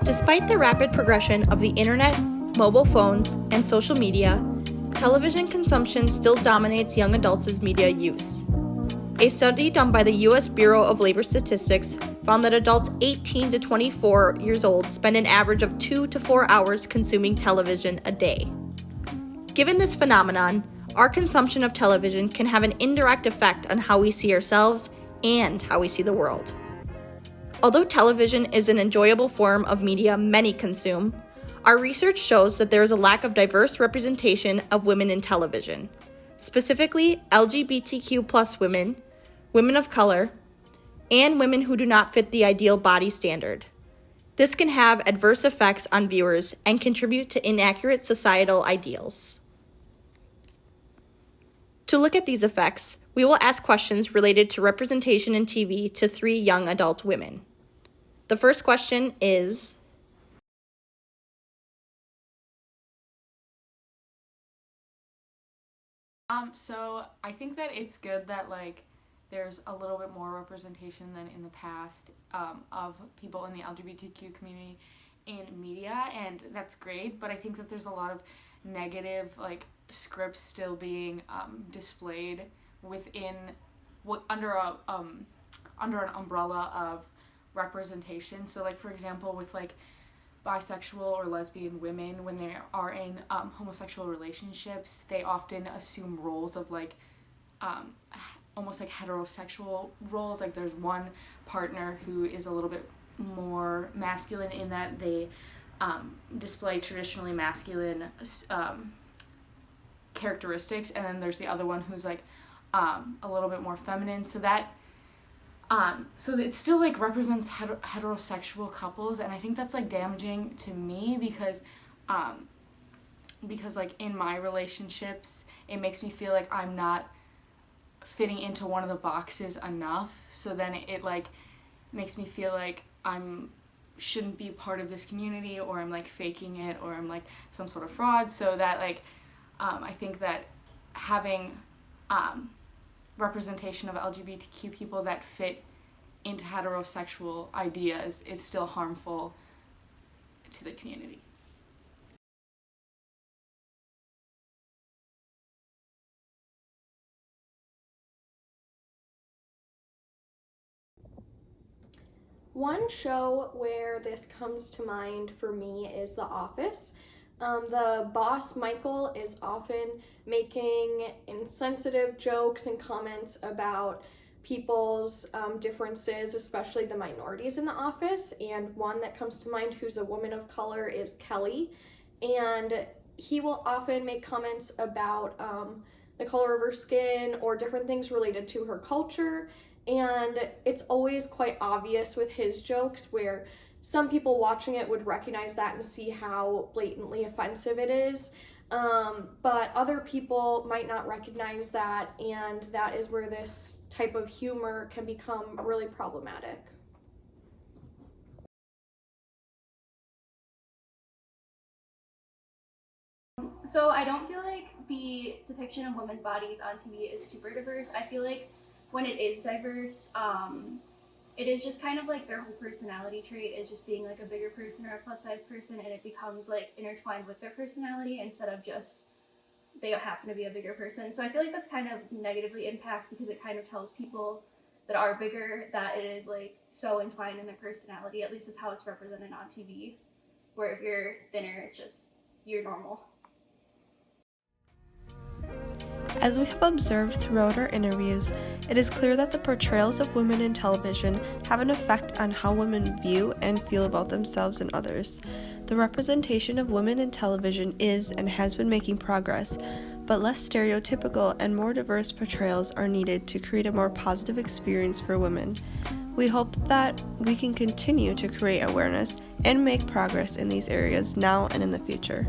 Despite the rapid progression of the internet, mobile phones, and social media, television consumption still dominates young adults' media use. A study done by the U.S. Bureau of Labor Statistics found that adults 18 to 24 years old spend an average of 2 to 4 hours consuming television a day. Given this phenomenon, our consumption of television can have an indirect effect on how we see ourselves and how we see the world. Although television is an enjoyable form of media many consume, our research shows that there is a lack of diverse representation of women in television, specifically LGBTQ+ women, women of color, and women who do not fit the ideal body standard. This can have adverse effects on viewers and contribute to inaccurate societal ideals. To look at these effects, we will ask questions related to representation in TV to 3 young adult women. The first question is, So I think that it's good that there's a little bit more representation than in the past of people in the LGBTQ community in media, and that's great. But I think that there's a lot of negative scripts still being displayed within under an umbrella of representation. So for example, with bisexual or lesbian women, when they are in homosexual relationships, they often assume roles of almost heterosexual roles. There's one partner who is a little bit more masculine in that they display traditionally masculine characteristics, and then there's the other one who's a little bit more feminine. So that so it still represents heterosexual couples, and I think that's damaging to me because in my relationships it makes me feel like I'm not fitting into one of the boxes enough. So then it makes me feel like I'm shouldn't be part of this community, or I'm faking it, or I'm some sort of fraud. So that I think that having representation of LGBTQ people that fit into heterosexual ideas is still harmful to the community. One show where this comes to mind for me is The Office. The boss, Michael, is often making insensitive jokes and comments about people's differences, especially the minorities in the office. And one that comes to mind who's a woman of color is Kelly. And he will often make comments about the color of her skin or different things related to her culture. And it's always quite obvious with his jokes where some people watching it would recognize that and see how blatantly offensive it is. But other people might not recognize that, and that is where this type of humor can become really problematic. So I don't feel like the depiction of women's bodies on TV is super diverse. I feel like when it is diverse, it is just kind of their whole personality trait is just being a bigger person or a plus size person, and it becomes intertwined with their personality instead of just they happen to be a bigger person. So I feel like that's kind of negatively impact because it kind of tells people that are bigger that it is so entwined in their personality. At least it's how it's represented on TV. Where if you're thinner, it's just you're normal. As we have observed throughout our interviews, it is clear that the portrayals of women in television have an effect on how women view and feel about themselves and others. The representation of women in television is and has been making progress, but less stereotypical and more diverse portrayals are needed to create a more positive experience for women. We hope that we can continue to create awareness and make progress in these areas now and in the future.